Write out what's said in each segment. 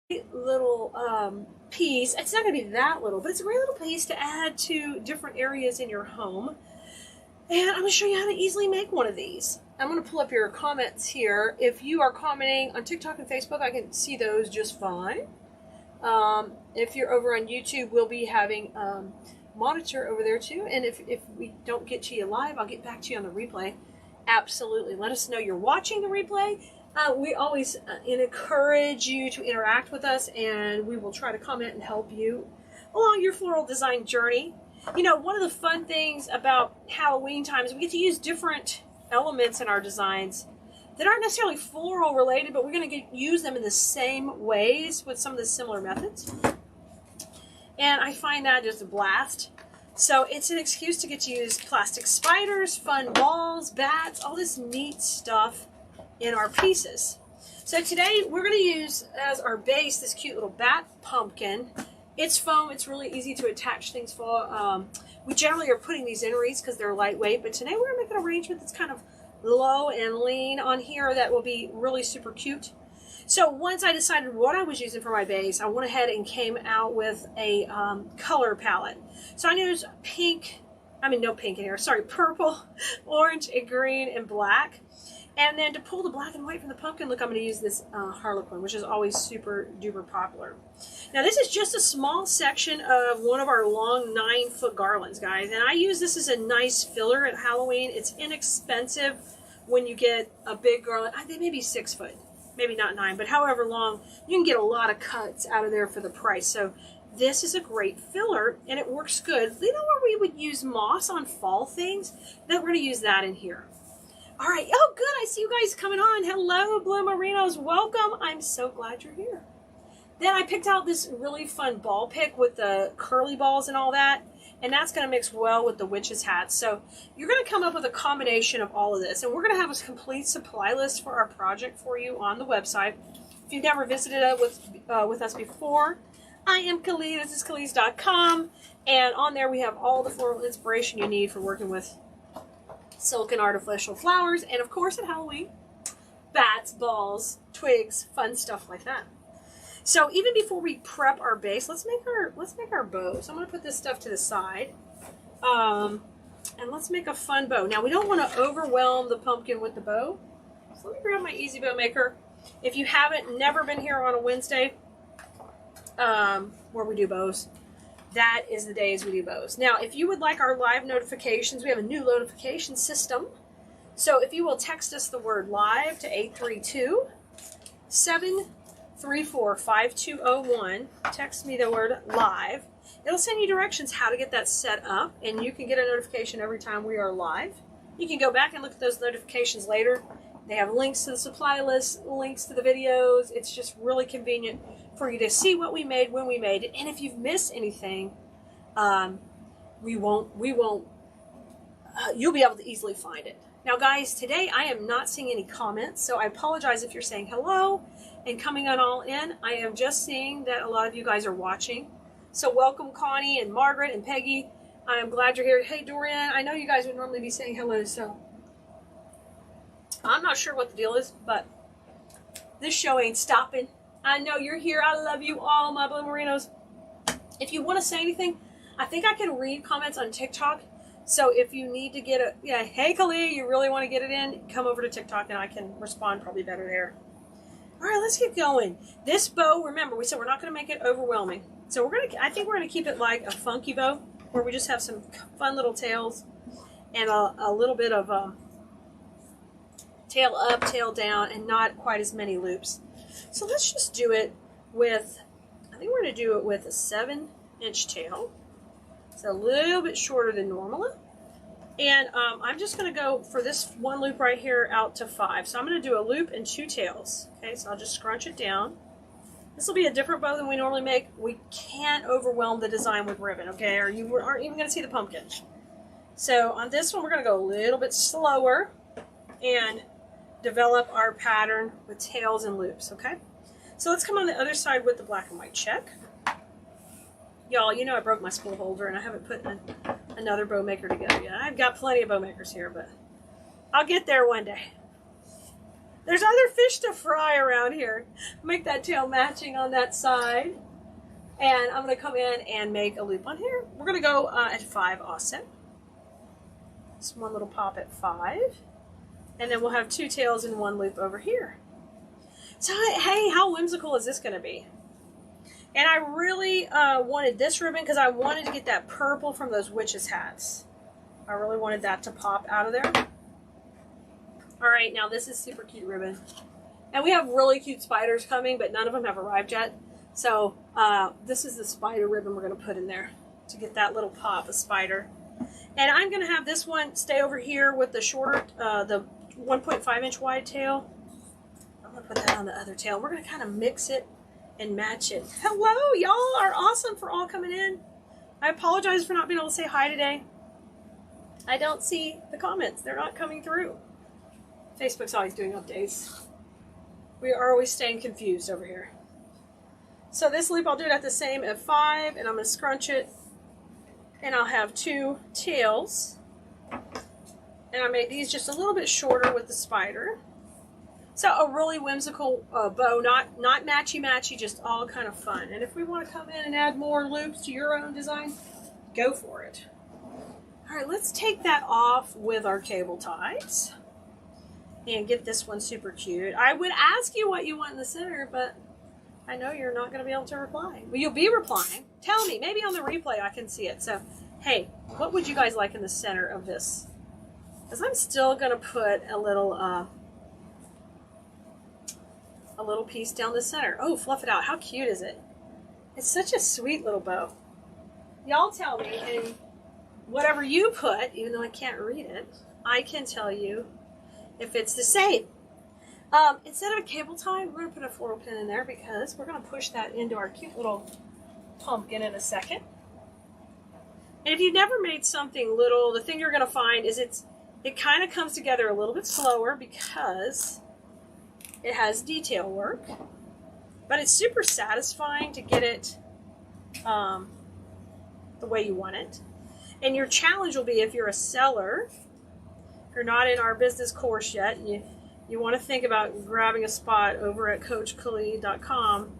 little piece. It's not going to be that little, but it's a great little piece to add to different areas in your home. And I'm going to show you how to easily make one of these. I'm going to pull up your comments here. If you are commenting on TikTok and Facebook, I can see those just fine. If you're over on YouTube, we'll be having monitor over there too. And if we don't get to you live, I'll get back to you on the replay. Absolutely. Let us know you're watching the replay. We always encourage you to interact with us, and we will try to comment and help you along your floral design journey. You know, one of the fun things about Halloween time is we get to use different elements in our designs that aren't necessarily floral related, but we're going to use them in the same ways with some of the similar methods. And I find that just a blast. So it's an excuse to get to use plastic spiders, fun balls, bats, all this neat stuff in our pieces. So today we're going to use as our base this cute little bat pumpkin. It's foam. It's really easy to attach things for. We generally are putting these in wreaths because they're lightweight, but today we're going to make an arrangement that's kind of low and lean on here that will be really super cute. So once I decided what I was using for my base, I went ahead and came out with a color palette. So I used pink, no pink in here, sorry, purple, orange, and green, and black. And then to pull the black and white from the pumpkin look, I'm going to use this Harlequin, which is always super duper popular. Now this is just a small section of one of our long 9-foot garlands, guys. And I use this as a nice filler at Halloween. It's inexpensive when you get a big garland. They may be 6 foot, maybe not 9, but however long, you can get a lot of cuts out of there for the price. So this is a great filler, and it works good. You know where we would use moss on fall things? Then we're going to use that in here. All right. Oh, good. I see you guys coming on. Hello, Blue Merinos. Welcome. I'm so glad you're here. Then I picked out this really fun ball pick with the curly balls and all that, and that's going to mix well with the witch's hat. So you're going to come up with a combination of all of this, and we're going to have a complete supply list for our project for you on the website. If you've never visited it with us before, I am Kelea. This is Keleas.com, and on there we have all the floral inspiration you need for working with silk and artificial flowers, and of course at Halloween, bats, balls, twigs, fun stuff like that. So even before we prep our base, let's make our bow. So I'm going to put this stuff to the side, and let's make a fun bow. Now we don't want to overwhelm the pumpkin with the bow, so let me grab my Easy Bow Maker. If you haven't never been here on a Wednesday where we do bows, that is the days we do bows. Now, if you would like our live notifications, we have a new notification system. So if you will text us the word live to 832-734-5201, text me the word live. It'll send you directions how to get that set up, and you can get a notification every time we are live. You can go back and look at those notifications later. They have links to the supply list, links to the videos. It's just really convenient for you to see what we made, when we made it. And if you've missed anything, you'll be able to easily find it. Now guys, today I am not seeing any comments, so I apologize if you're saying hello and coming on all in. I am just seeing that a lot of you guys are watching. So welcome Connie and Margaret and Peggy. I'm glad you're here. Hey Dorian, I know you guys would normally be saying hello, so I'm not sure what the deal is, but this show ain't stopping. I know you're here. I love you all, my Blue Merinos. If you want to say anything, I think I can read comments on TikTok. So if you need to get hey Kelea, you really want to get it in, come over to TikTok and I can respond probably better there. All right, let's get going. This bow, remember, we said we're not going to make it overwhelming. So I think we're going to keep it like a funky bow where we just have some fun little tails and a little bit of tail up, tail down, and not quite as many loops. So let's just do it with, I think we're going to do it with a 7-inch tail. It's a little bit shorter than normal. And I'm just going to go for this one loop right here out to 5. So I'm going to do a loop and 2 tails. Okay, so I'll just scrunch it down. This will be a different bow than we normally make. We can't overwhelm the design with ribbon, okay? Or you aren't even going to see the pumpkin. So on this one, we're going to go a little bit slower and develop our pattern with tails and loops, okay? So let's come on the other side with the black and white check. Y'all, you know I broke my spool holder and I haven't put another bow maker together yet. I've got plenty of bow makers here, but I'll get there one day. There's other fish to fry around here. Make that tail matching on that side. And I'm going to come in and make a loop on here. We're going to go at 5 also. Just one little pop at 5. And then we'll have 2 tails and 1 loop over here. So, hey, how whimsical is this going to be? And I really wanted this ribbon because I wanted to get that purple from those witches' hats. I really wanted that to pop out of there. All right, now this is super cute ribbon. And we have really cute spiders coming, but none of them have arrived yet. So this is the spider ribbon we're going to put in there to get that little pop of spider. And I'm going to have this one stay over here with the shorter, the 1.5 inch wide tail. I'm going to put that on the other tail. We're going to kind of mix it and match it. Hello, y'all are awesome for all coming in. I apologize for not being able to say hi today. I don't see the comments. They're not coming through. Facebook's always doing updates. We are always staying confused over here. So this loop, I'll do it at the same at 5, and I'm going to scrunch it, and I'll have 2 tails. And I made these just a little bit shorter with the spider. So a really whimsical bow, not matchy-matchy, just all kind of fun. And if we want to come in and add more loops to your own design, go for it. All right, let's take that off with our cable ties and get this one super cute. I would ask you what you want in the center, but I know you're not going to be able to reply. Well, you'll be replying. Tell me. Maybe on the replay I can see it. So, hey, what would you guys like in the center of this? Because I'm still going to put a little piece down the center. Oh, fluff it out. How cute is it? It's such a sweet little bow. Y'all tell me, and whatever you put, even though I can't read it, I can tell you if it's the same. Instead of a cable tie, we're going to put a floral pin in there because we're going to push that into our cute little pumpkin in a second. And if you've never made something little, the thing you're going to find is it kind of comes together a little bit slower because it has detail work. But it's super satisfying to get it the way you want it. And your challenge will be, if you're a seller, if you're not in our business course yet, and you want to think about grabbing a spot over at CoachKelea.com,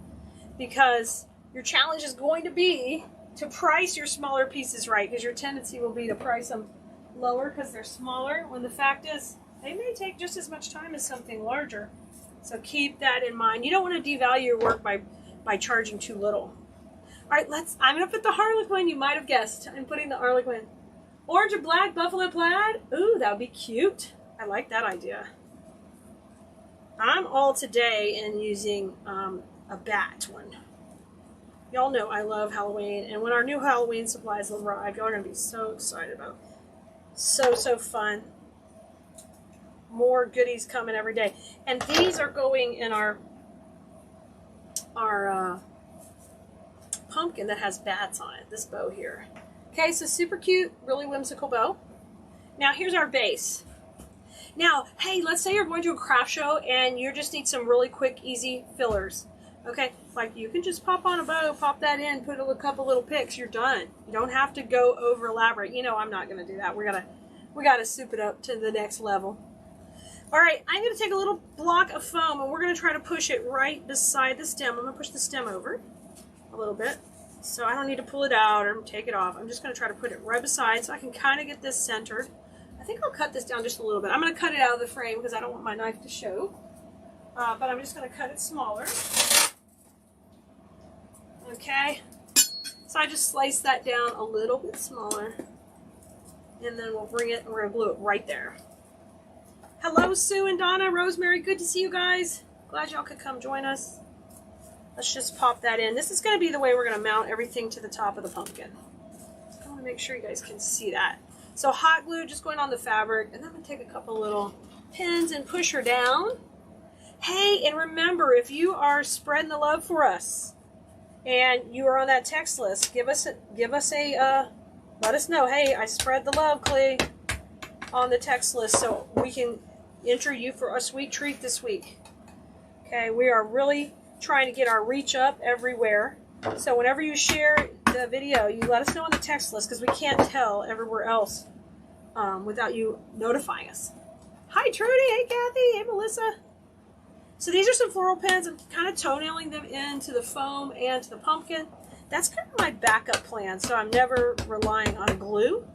because your challenge is going to be to price your smaller pieces right, because your tendency will be to price them lower because they're smaller, when the fact is they may take just as much time as something larger. So keep that in mind. You don't want to devalue your work by charging too little. All right, I'm going to put the Harlequin. You might have guessed. I'm putting the Harlequin. Orange and black buffalo plaid. Ooh, that would be cute. I like that idea. I'm all today in using a bat one. Y'all know I love Halloween, and when our new Halloween supplies arrive, y'all are going to be so excited about it. So fun. More goodies coming every day. And these are going in our pumpkin that has bats on it, this bow here. Okay, so super cute, really whimsical bow. Now here's our base. Now, hey, let's say you're going to a craft show and you just need some really quick, easy fillers. Okay, like you can just pop on a bow, pop that in, put a couple little picks, you're done. You don't have to go over elaborate. You know I'm not going to do that. We gotta soup it up to the next level. All right, I'm going to take a little block of foam and we're going to try to push it right beside the stem. I'm going to push the stem over a little bit, so I don't need to pull it out or take it off. I'm just going to try to put it right beside so I can kind of get this centered. I think I'll cut this down just a little bit. I'm going to cut it out of the frame because I don't want my knife to show, but I'm just going to cut it smaller. Okay, so I just slice that down a little bit smaller, and then we'll bring it and we're going to glue it right there. Hello, Sue and Donna, Rosemary, good to see you guys. Glad y'all could come join us. Let's just pop that in. This is going to be the way we're going to mount everything to the top of the pumpkin. I want to make sure you guys can see that. So hot glue just going on the fabric, and then I'm going to take a couple little pins and push her down. Hey, and remember, if you are spreading the love for us and you are on that text list, let us know, hey, I spread the love, Clay, on the text list so we can enter you for a sweet treat this week. Okay, we are really trying to get our reach up everywhere. So whenever you share the video, you let us know on the text list because we can't tell everywhere else without you notifying us. Hi, Trudy. Hey, Kathy. Hey, Melissa. So these are some floral pens. I'm kind of toenailing them into the foam and to the pumpkin. That's kind of my backup plan, so I'm never relying on glue.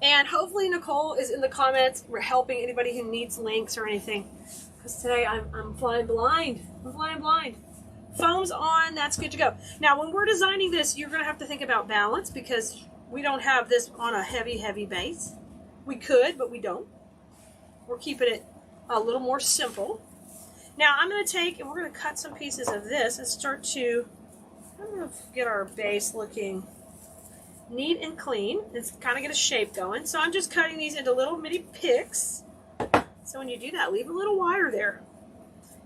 And hopefully Nicole is in the comments helping anybody who needs links or anything. Because today I'm flying blind. I'm flying blind. Foam's on, that's good to go. Now when we're designing this, you're going to have to think about balance because we don't have this on a heavy, heavy base. We could, but we don't. We're keeping it a little more simple. Now I'm going to take, and we're going to cut some pieces of this and start to, I'm going to get our base looking neat and clean. It's kind of get a shape going. So I'm just cutting these into little mini picks. So when you do that, leave a little wire there.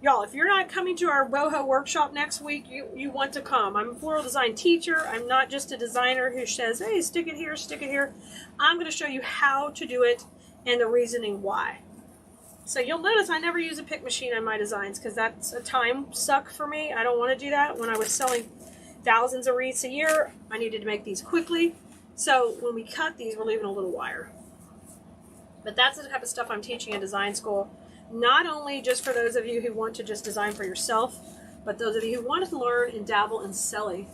Y'all, if you're not coming to our boho workshop next week, you want to come. I'm a floral design teacher. I'm not just a designer who says, hey, stick it here, stick it here. I'm going to show you how to do it and the reasoning why. So you'll notice I never use a pick machine on my designs because that's a time suck for me. I don't want to do that. When I was selling thousands of wreaths a year, I needed to make these quickly. So when we cut these, we're leaving a little wire. But that's the type of stuff I'm teaching in design school. Not only just for those of you who want to just design for yourself, but those of you who want to learn and dabble in selling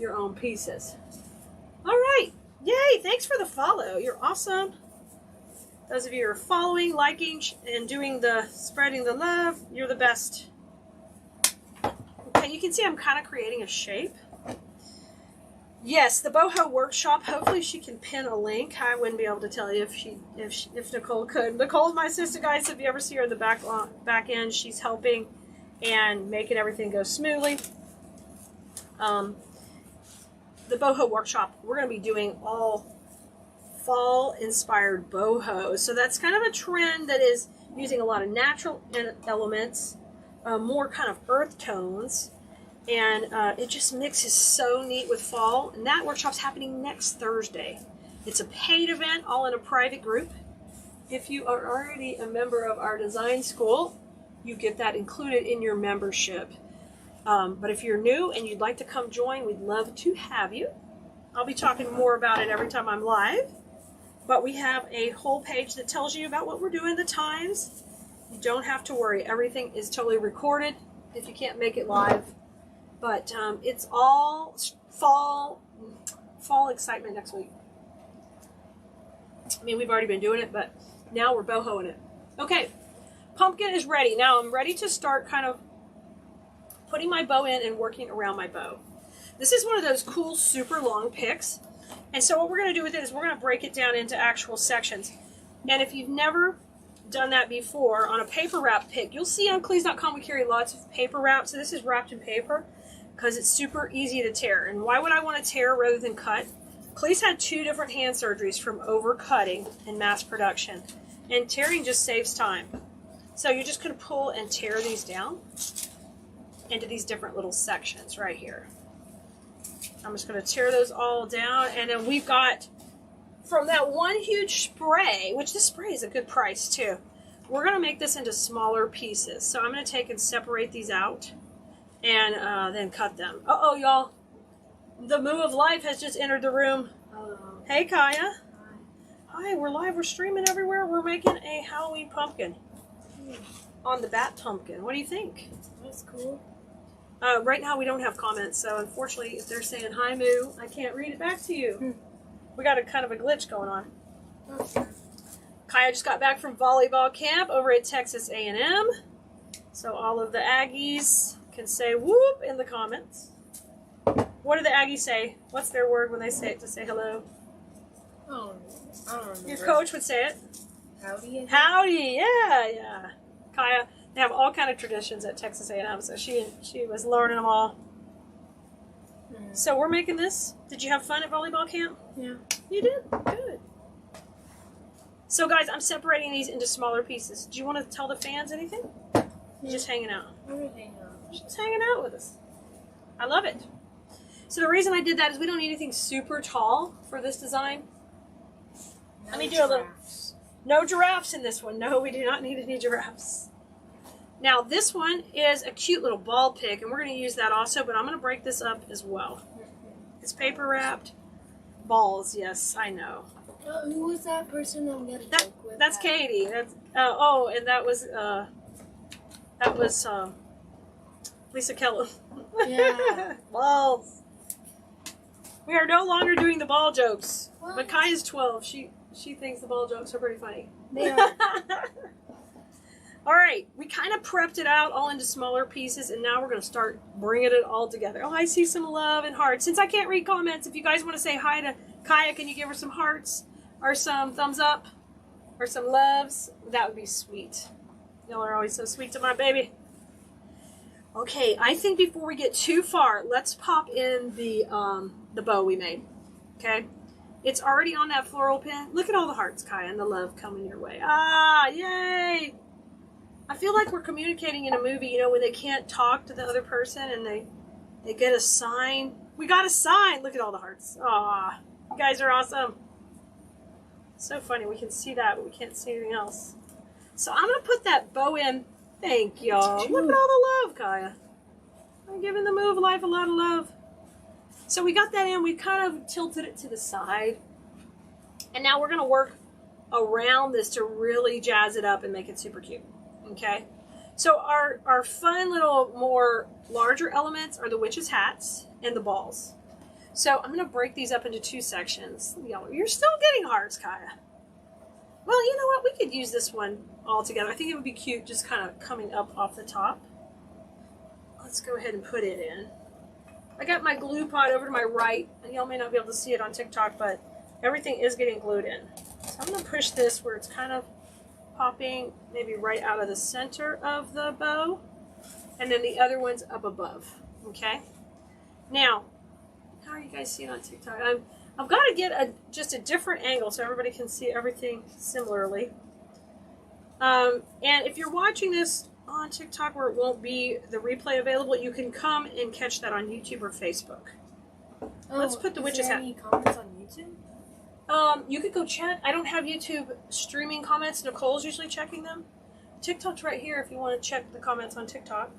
your own pieces. All right. Yay. Thanks for the follow. You're awesome. Those of you who are following, liking, and doing the spreading the love, you're the best. Okay, you can see I'm kind of creating a shape. Yes, the boho workshop. Hopefully she can pin a link. I wouldn't be able to tell you if Nicole could. Nicole's my assistant, guys. So if you ever see her in the back end, she's helping and making everything go smoothly. The boho workshop, we're going to be doing all fall inspired boho. So that's kind of a trend that is using a lot of natural elements, more kind of earth tones. And it just mixes so neat with fall. And that workshop's happening next Thursday. It's a paid event, all in a private group. If you are already a member of our design school, you get that included in your membership. But if you're new and you'd like to come join, we'd love to have you. I'll be talking more about it every time I'm live. But we have a whole page that tells you about what we're doing, the times. You don't have to worry. Everything is totally recorded if you can't make it live. But it's all fall excitement next week. I mean, we've already been doing it, but now we're bohoing it. Okay, pumpkin is ready. Now I'm ready to start kind of putting my bow in and working around my bow. This is one of those cool, super long picks. And so what we're going to do with it is we're going to break it down into actual sections. And if you've never done that before, on a paper wrap pick, you'll see on Cleese.com we carry lots of paper wrap. So this is wrapped in paper because it's super easy to tear. And why would I want to tear rather than cut? Cleese had 2 different hand surgeries from over cutting and mass production. And tearing just saves time. So you're just going to pull and tear these down into these different little sections right here. I'm just going to tear those all down. And then we've got, from that one huge spray, which this spray is a good price too, we're going to make this into smaller pieces. So I'm going to take and separate these out and then cut them. Uh-oh, y'all. The Moo of Life has just entered the room. Hello. Hey, Kaya. Hi, we're live. We're streaming everywhere. We're making a Halloween pumpkin on the bat pumpkin. What do you think? That's cool. Right now we don't have comments, so unfortunately if they're saying hi Moo, I can't read it back to you. We got a kind of a glitch going on. Okay. Kaya just got back from volleyball camp over at Texas A&M. So all of the Aggies can say whoop in the comments. What do the Aggies say? What's their word when they say it to say hello? Oh, I don't remember. Your coach would say it. Howdy. Howdy, yeah. Kaya, they have all kind of traditions at Texas A&M, so she was learning them all. So we're making this. Did you have fun at volleyball camp? Yeah. You did? Good. So guys, I'm separating these into smaller pieces. Do you want to tell the fans anything? You're just hanging out. I'm just hanging out. Just hanging out with us. I love it. So the reason I did that is we don't need anything super tall for this design. No Let me do a little. giraffes. No giraffes in this one. No, we do not need any giraffes. Now this one is a cute little ball pick, and we're going to use that also, but I'm going to break this up as well. It's paper wrapped. Balls, yes, I know. Who was that person I'm going to joke with? That's Katie. That's and that was That was Lisa Kelea. Yeah. Balls. We are no longer doing the ball jokes. What? But Kaya's 12. She thinks the ball jokes are pretty funny. They are. All right, we kind of prepped it out all into smaller pieces, and now we're going to start bringing it all together. Oh, I see some love and hearts. Since I can't read comments, if you guys want to say hi to Kaya, can you give her some hearts or some thumbs up or some loves? That would be sweet. Y'all are always so sweet to my baby. Okay, I think before we get too far, let's pop in the bow we made. Okay, it's already on that floral pin. Look at all the hearts, Kaya, and the love coming your way. Ah, yay! I feel like we're communicating in a movie, you know, when they can't talk to the other person and they get a sign. We got a sign. Look at all the hearts. Ah, you guys are awesome. So funny. We can see that, but we can't see anything else. So I'm going to put that bow in. Thank y'all. Look at all the love, Kaya. I'm giving the move life a lot of love. So we got that in. We kind of tilted it to the side. And now we're going to work around this to really jazz it up and make it super cute. Okay, so our fun little more larger elements are the witch's hats and the balls. So I'm going to break these up into two sections. You're still getting hearts, Kaya. Well, you know what? We could use this one all together. I think it would be cute just kind of coming up off the top. Let's go ahead and put it in. I got my glue pot over to my right, and y'all may not be able to see it on TikTok, but everything is getting glued in. So I'm going to push this where it's kind of popping maybe right out of the center of the bow, and then the other one's up above. Okay, now how are you guys seeing on TikTok? I've got to get just a different angle so everybody can see everything similarly. And if you're watching this on TikTok where it won't be the replay available, you can come and catch that on YouTube or Facebook. Let's put the witch's hat. Any comments on YouTube? You could go check. I don't have YouTube streaming comments. Nicole's usually checking them. TikTok's right here if you want to check the comments on TikTok.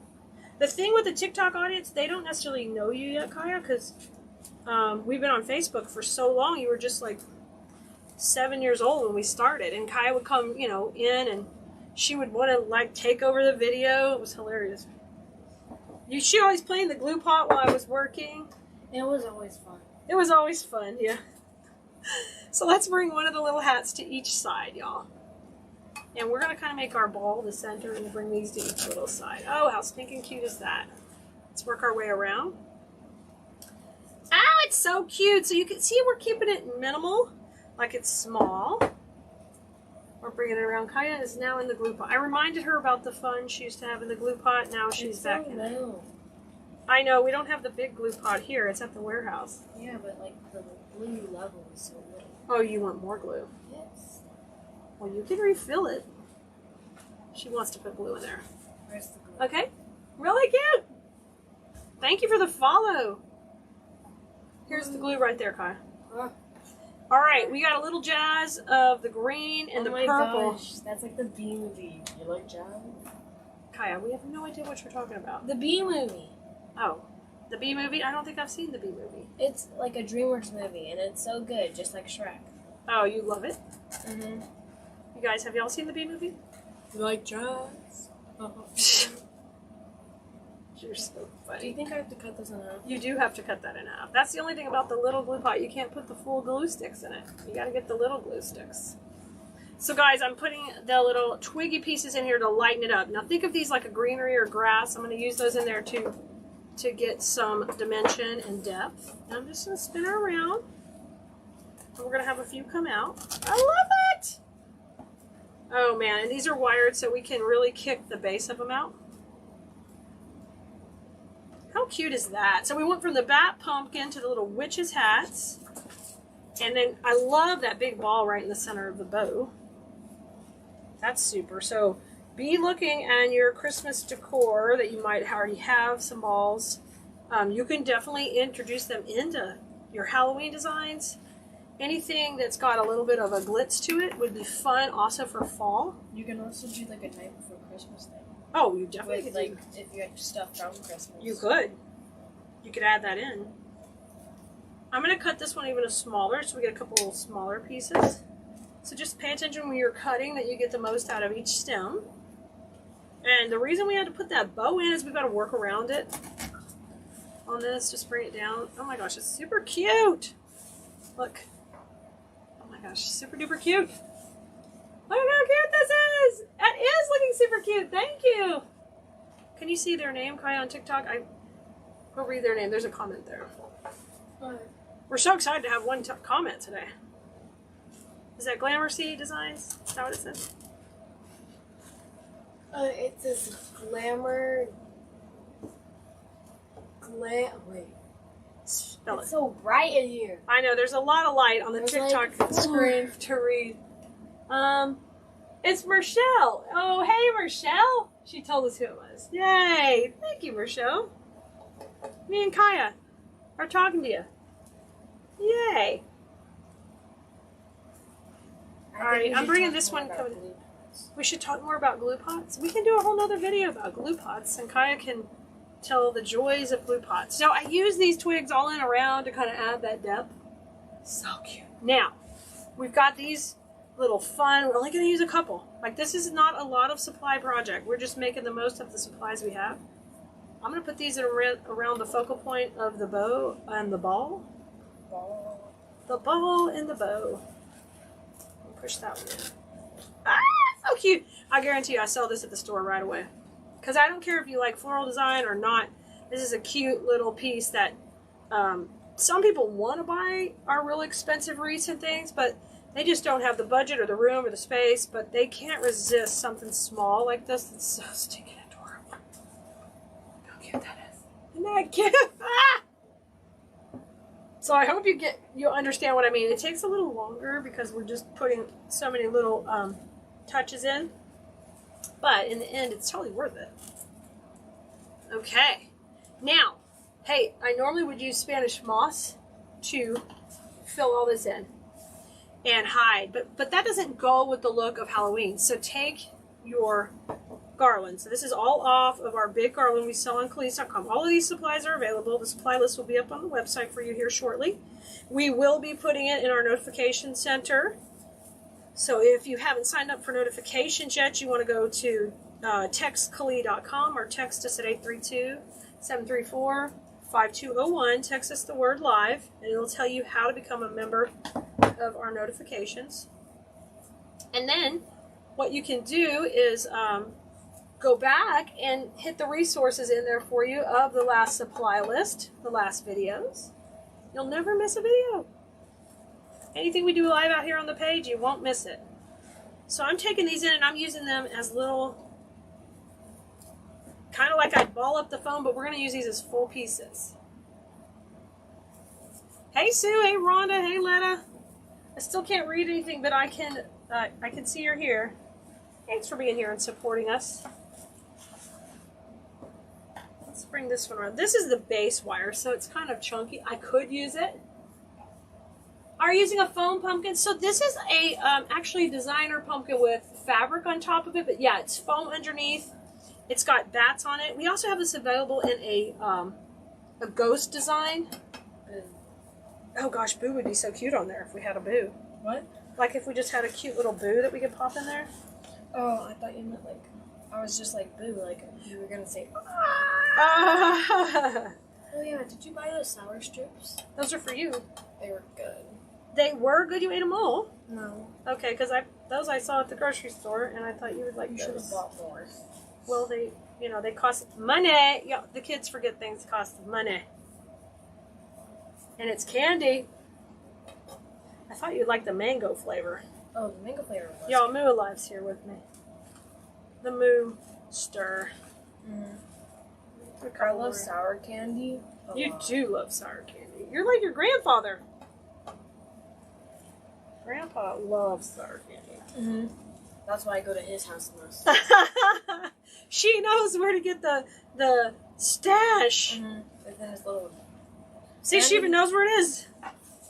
The thing with the TikTok audience, they don't necessarily know you yet, Kaya, because we've been on Facebook for so long. You were just like 7 years old when we started, and Kaya would come, you know, in, and she would want to like take over the video. It was hilarious. She always playing the glue pot while I was working. It was always fun. It was always fun, yeah. So let's bring one of the little hats to each side, y'all. And we're going to kind of make our ball the center and bring these to each little side. Oh, how stinking cute is that? Let's work our way around. Oh, it's so cute. So you can see we're keeping it minimal, like it's small. We're bringing it around. Kaya is now in the glue pot. I reminded her about the fun she used to have in the glue pot. Now she's back in it. I know, we don't have the big glue pot here. It's at the warehouse. Yeah, but like the glue level is so little. Oh, you want more glue? Yes. Well, you can refill it. She wants to put glue in there. Where's the glue? Okay. Really cute. Thank you for the follow. Here's the glue right there, Kaya. All right, we got a little jazz of the green and the purple. Gosh, that's like the Bee Movie. You like jazz? Kaya, we have no idea what you're talking about. The Bee Movie. Oh, the Bee Movie? I don't think I've seen the Bee Movie. It's like a DreamWorks movie, and it's so good, just like Shrek. Oh, you love it? Mm-hmm. You guys, have y'all seen the Bee Movie? You like jazz? You're so funny. Do you think I have to cut this in half? You do have to cut that in half. That's the only thing about the little glue pot. You can't put the full glue sticks in it. You got to get the little glue sticks. So guys, I'm putting the little twiggy pieces in here to lighten it up. Now think of these like a greenery or grass. I'm going to use those in there to get some dimension and depth. And I'm just going to spin her around. And we're going to have a few come out. I love it! Oh man, and these are wired so we can really kick the base of them out. How cute is that? So we went from the bat pumpkin to the little witch's hats. And then I love that big ball right in the center of the bow. That's super. So be looking at your Christmas decor that you might already have some balls. You can definitely introduce them into your Halloween designs. Anything that's got a little bit of a glitz to it would be fun also for fall. You can also do like a night before Christmas thing. Oh, you definitely With, could like, if you had stuff from Christmas. You could. You could add that in. I'm going to cut this one even smaller so we get a couple of smaller pieces. So just pay attention when you're cutting that you get the most out of each stem. And the reason we had to put that bow in is we've got to work around it on this. Just bring it down. Oh my gosh, it's super cute. Look. Oh my gosh, super duper cute. Look how cute this is. That is looking super cute. Thank you. Can you see their name, Kai, on TikTok? Go read their name. There's a comment there. We're so excited to have one comment today. Is that Glamour Sea Designs? Is that what it says? It says glamour. Wait. Spell it. It's so bright in here. I know, there's a lot of light on the TikTok screen to read. It's Michelle. Oh, hey, Michelle. She told us who it was. Yay. Thank you, Michelle. Me and Kaya are talking to you. Yay. All right, I'm bringing this one coming. We should talk more about glue pots. We can do a whole nother video about glue pots, and Kaya can tell the joys of glue pots. So I use these twigs all in around to kind of add that depth. So cute. Now, we've got these little fun, we're only going to use a couple. Like, this is not a lot of supply project. We're just making the most of the supplies we have. I'm going to put these around the focal point of the bow and the ball. The ball and the bow. Push that one in. Ah, so cute. I guarantee you I sell this at the store right away. Because I don't care if you like floral design or not. This is a cute little piece that some people want to buy our really expensive wreaths and things, but they just don't have the budget or the room or the space, but they can't resist something small like this that's so stinking adorable. Look how cute that is. Isn't that cute? Ah! So I hope you understand what I mean. It takes a little longer because we're just putting so many little touches in. But in the end, it's totally worth it. Okay. Now, hey, I normally would use Spanish moss to fill all this in and hide. But that doesn't go with the look of Halloween. So take your garland. So this is all off of our big garland we sell on Kelea.com. All of these supplies are available. The supply list will be up on the website for you here shortly. We will be putting it in our notification center. So if you haven't signed up for notifications yet, you want to go to text Kelea.com or text us at 832-734-5201. Text us the word live, and it'll tell you how to become a member of our notifications. And then what you can do is go back and hit the resources in there for you of the last supply list, the last videos. You'll never miss a video. Anything we do live out here on the page, you won't miss it. So I'm taking these in and I'm using them as little, kind of like I'd ball up the foam, but we're going to use these as full pieces. Hey Sue, hey Rhonda, hey Letta. I still can't read anything, but I can see you're here. Thanks for being here and supporting us. Let's bring this one around. This is the base wire, so it's kind of chunky. I could use it. Are you using a foam pumpkin? So this is a actually designer pumpkin with fabric on top of it, but yeah, it's foam underneath. It's got bats on it. We also have this available in a ghost design. Oh gosh, Boo would be so cute on there if we had a Boo. What? Like if we just had a cute little Boo that we could pop in there. Oh, I thought you meant like, I was just like Boo, like you were gonna say. Ah! Oh yeah, did you buy those sour strips? Those are for you. They were good. They were good. You ate them all? No. Okay, because those I saw at the grocery store, and I thought you would like those. You should have bought more. Well, they cost money. Yeah, the kids forget things cost money. And it's candy. I thought you'd like the mango flavor. Oh, the mango flavor. Y'all, Moo Alive's here with me. The Moo Stir. I love sour candy. You do love sour candy. You're like your grandfather. Grandpa loves sour candy. That's why I go to his house the most. She knows where to get the stash. It's in his little. See, she even knows where it is.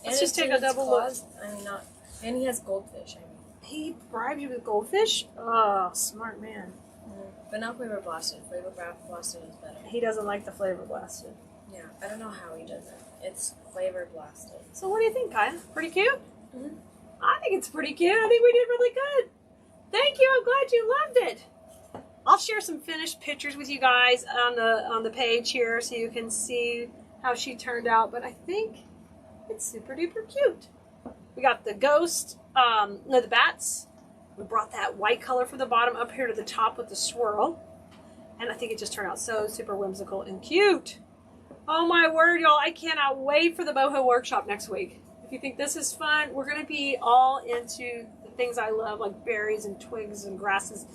Let's just take a double look. I mean, not. And he has goldfish. I mean. He bribed you with goldfish? Oh, smart man. But not flavor blasted. Flavor blasted is better. He doesn't like the flavor blasted. Yeah, I don't know how he does it. It's flavor blasted. So what do you think, Kaya? Pretty cute? I think it's pretty cute. I think we did really good. Thank you. I'm glad you loved it. I'll share some finished pictures with you guys on the page here so you can see how she turned out. But I think it's super duper cute. We got the ghost, the bats. We brought that white color from the bottom up here to the top with the swirl. And I think it just turned out so super whimsical and cute. Oh my word, y'all. I cannot wait for the boho workshop next week. If you think this is fun, we're going to be all into the things I love, like berries and twigs and grasses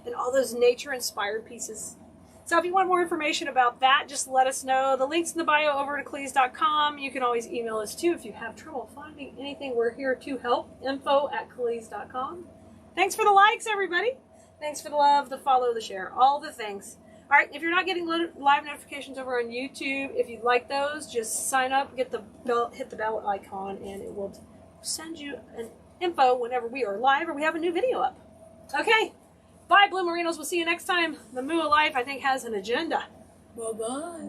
and all those nature-inspired pieces. So if you want more information about that, just let us know. The link's in the bio over at Keleas.com. You can always email us too if you have trouble finding anything. We're here to help. info@Keleas.com. Thanks for the likes, everybody. Thanks for the love, the follow, the share, all the things. All right, if you're not getting live notifications over on YouTube, if you'd like those, just sign up, get the bell, hit the bell icon, and it will send you an info whenever we are live or we have a new video up. Okay, bye, Blue Merinos. We'll see you next time. The Moo of Life, I think, has an agenda. Bye-bye.